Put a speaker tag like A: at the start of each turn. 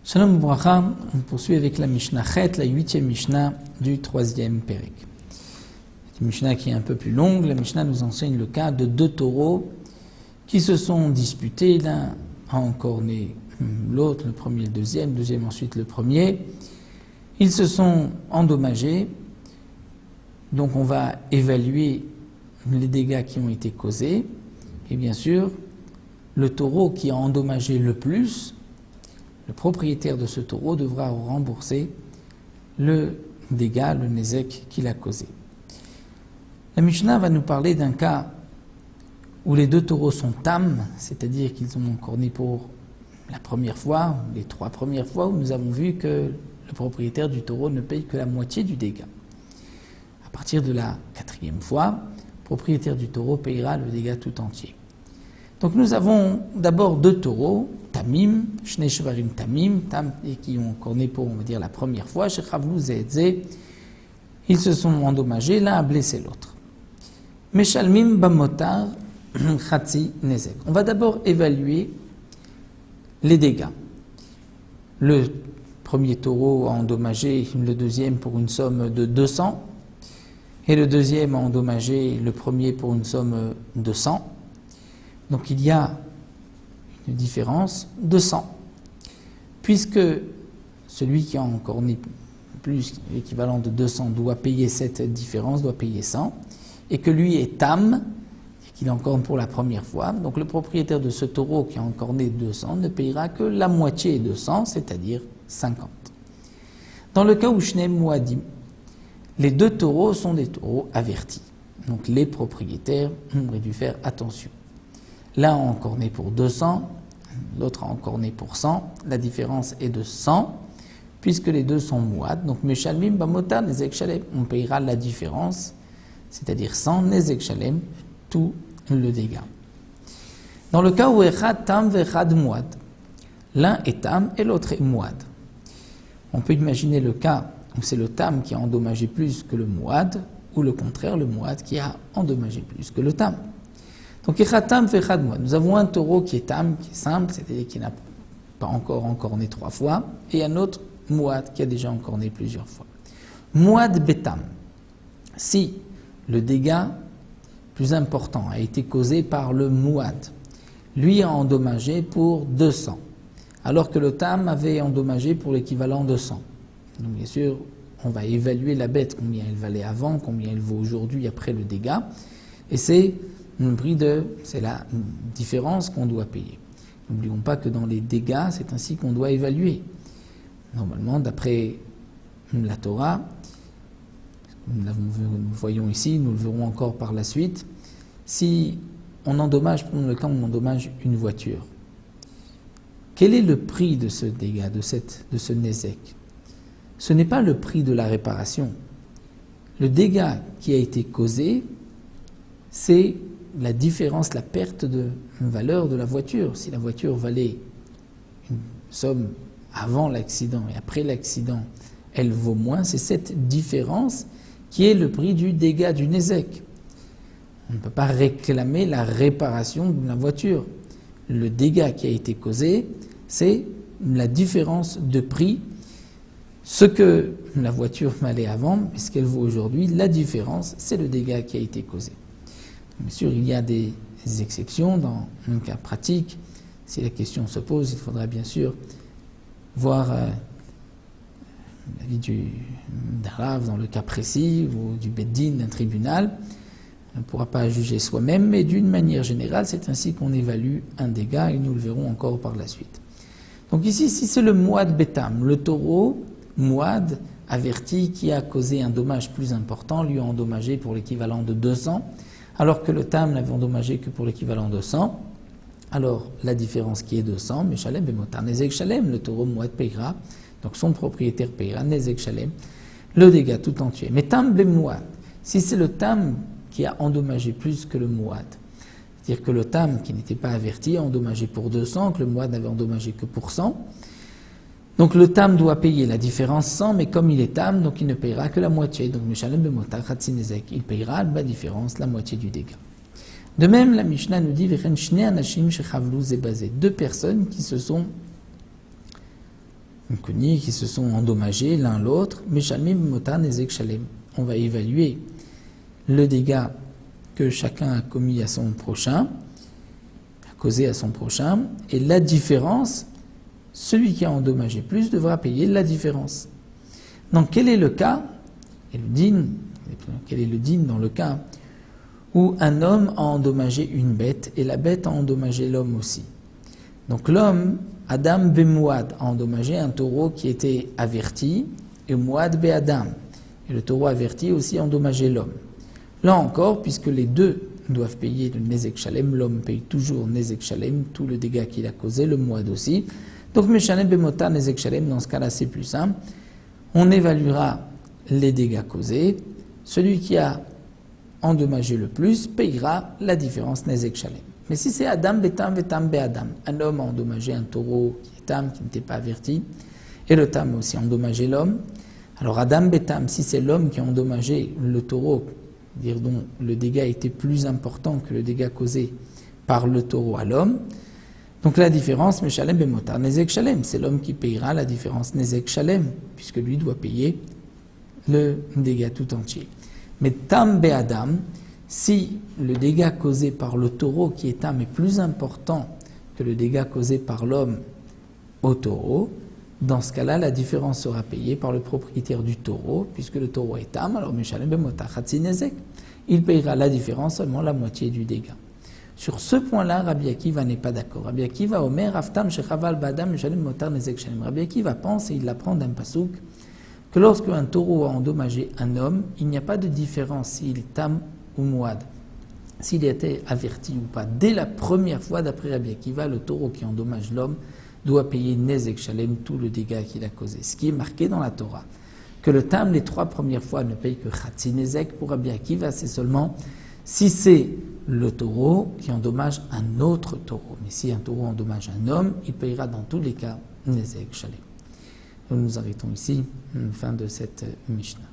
A: Shalom Bracha, on poursuit avec la Mishnah Chet, la 8e Mishnah du 3e Pérek. C'est une Mishnah qui est un peu plus longue. La Mishnah nous enseigne le cas de deux taureaux qui se sont disputés. L'un a encorné l'autre, le premier le deuxième ensuite le premier. Ils se sont endommagés. Donc on va évaluer les dégâts qui ont été causés. Et bien sûr, le taureau qui a endommagé le plus, le propriétaire de ce taureau devra rembourser le dégât, le nézek qu'il a causé. La Mishnah va nous parler d'un cas où les deux taureaux sont tam, c'est-à-dire qu'ils ont encorné pour la première fois, les 3 premières fois, où nous avons vu que le propriétaire du taureau ne paye que la moitié du dégât. À partir de la 4e fois, le propriétaire du taureau payera le dégât tout entier. Donc nous avons d'abord deux taureaux, Tamim, Shnei Shvarim Tamim, et qui ont corné pour, on va dire, la première fois, Shechavlu Ze'edze, ils se sont endommagés, l'un a blessé l'autre. Meshalmim Bamotar Chatzi Nezek. On va d'abord évaluer les dégâts. Le premier taureau a endommagé le deuxième pour une somme de 200, et le deuxième a endommagé le premier pour une somme de 100. Donc il y a une différence de 100, puisque celui qui a encorné plus, l'équivalent de 200, doit payer cette différence, doit payer 100, et que lui est tam, et qu'il encorne pour la première fois. Donc le propriétaire de ce taureau qui a encorné 200 ne payera que la moitié de 100, c'est-à-dire 50. Dans le cas où Shneim Muadim, les deux taureaux sont des taureaux avertis. Donc les propriétaires auraient dû faire attention. L'un a encorné pour 200, l'autre a encorné pour 100. La différence est de 100, puisque les deux sont mouad. Donc, Meshalmim Bamotar Nezek Shalem, on payera la différence, c'est-à-dire 100 Nezek Shalem, tout le dégât. Dans le cas où Echad Tam Vechad Mouad, l'un est Tam et l'autre est Mouad. On peut imaginer le cas où c'est le Tam qui a endommagé plus que le Mouad, ou le contraire, le Mouad qui a endommagé plus que le Tam. Donc, Echatam fait Chadmoad. Nous avons un taureau qui est tam, qui est simple, c'est-à-dire qui n'a pas encore encorné 3 fois, et un autre Mouad qui a déjà encorné plusieurs fois. Mouad Betam. Si le dégât plus important a été causé par le Mouad, lui a endommagé pour 200, alors que le Tam avait endommagé pour l'équivalent de 100. Donc, bien sûr, on va évaluer la bête, combien elle valait avant, combien elle vaut aujourd'hui après le dégât, et c'est la différence qu'on doit payer. N'oublions pas que dans les dégâts, c'est ainsi qu'on doit évaluer. Normalement, d'après la Torah, nous voyons ici, nous le verrons encore par la suite, si on endommage, prenons le cas où on endommage une voiture, quel est le prix de ce dégât, de ce nézek? Ce n'est pas le prix de la réparation. Le dégât qui a été causé, c'est la différence, la perte de valeur de la voiture. Si la voiture valait une somme avant l'accident et après l'accident, elle vaut moins, c'est cette différence qui est le prix du dégât du nézek. On ne peut pas réclamer la réparation de la voiture. Le dégât qui a été causé, c'est la différence de prix. Ce que la voiture valait avant et ce qu'elle vaut aujourd'hui, la différence, c'est le dégât qui a été causé. Bien sûr, il y a des exceptions dans un cas pratique. Si la question se pose, il faudra bien sûr voir l'avis du Rav dans le cas précis ou du Beddin d'un tribunal. On ne pourra pas juger soi-même, mais d'une manière générale, c'est ainsi qu'on évalue un dégât et nous le verrons encore par la suite. Donc ici, si c'est le Mouad Betam, le taureau Mouad averti qui a causé un dommage plus important, lui a endommagé pour l'équivalent de 200, alors que le Tam n'avait endommagé que pour l'équivalent de 100, alors la différence qui est de 100, mais Shalem Bemotar Nezek Shalem, le taureau Mouad payera, donc son propriétaire payera Nezek Shalem, le dégât tout entier. Mais Tam Bemouad, si c'est le Tam qui a endommagé plus que le Mouad, c'est-à-dire que le Tam qui n'était pas averti a endommagé pour 200, que le Mouad n'avait endommagé que pour 100, donc le Tam doit payer la différence 100, mais comme il est Tam, donc il ne payera que la moitié. Donc Meshalem Bemotar Chatzi Nezek, il payera la différence, la moitié du dégât. De même, la Mishnah nous dit Vechen shnei anashim shechavlu ze bazeh. Deux personnes qui se sont cognées, qui se sont endommagées l'un l'autre. Meshalmim motar nezek shalem. On va évaluer le dégât que chacun a commis à son prochain, a causé à son prochain, et la différence, celui qui a endommagé plus devra payer la différence. Donc quel est le cas, et le din, quel est le din dans le cas où un homme a endommagé une bête et la bête a endommagé l'homme aussi. Donc l'homme, Adam Bemouad, a endommagé un taureau qui était averti, et Mouad Be Adam. Et le taureau averti aussi a endommagé l'homme. Là encore, puisque les deux doivent payer le Nezek Shalem, l'homme paye toujours Nezek Shalem, tout le dégât qu'il a causé, le Mouad aussi. Donc Meshalem Bemota Nezek Shalem, dans ce cas-là c'est plus simple. On évaluera les dégâts causés. Celui qui a endommagé le plus payera la différence Nezek Shalem. Mais si c'est Adam Betam Vetam Be Adam, un homme a endommagé un taureau qui est Tam, qui n'était pas averti, et le Tam a aussi endommagé l'homme. Alors Adam Betam, si c'est l'homme qui a endommagé le taureau, dire dont le dégât était plus important que le dégât causé par le taureau à l'homme, donc la différence, Meshalem Bemotar Nezek Shalem, c'est l'homme qui payera la différence Nezek Shalem, puisque lui doit payer le dégât tout entier. Mais Tam Be Adam, si le dégât causé par le taureau qui est Tam est plus important que le dégât causé par l'homme au taureau, dans ce cas-là, la différence sera payée par le propriétaire du taureau, puisque le taureau est Tam, alors Meshalem Bemotar Chatzi Nezek, il payera la différence, seulement la moitié du dégât. Sur ce point-là, Rabbi Akiva n'est pas d'accord. Rabbi Akiva Omer Aftam Shechaval Badam Meshalem Motar Nezek Shalem. Rabbi Akiva pense, et il l'apprend d'un pasouk, que lorsque un taureau a endommagé un homme, il n'y a pas de différence s'il est Tam ou Mouad, s'il était averti ou pas. Dès la première fois, d'après Rabbi Akiva, le taureau qui endommage l'homme doit payer Nezek Shalem, tout le dégât qu'il a causé. Ce qui est marqué dans la Torah. Que le Tam, les 3 premières fois, ne paye que Chatzi Nezek. Pour Rabbi Akiva, c'est seulement si c'est le taureau qui endommage un autre taureau. Mais si un taureau endommage un homme, il payera dans tous les cas Nezek Shalem. Nous arrêtons ici, fin de cette Mishnah.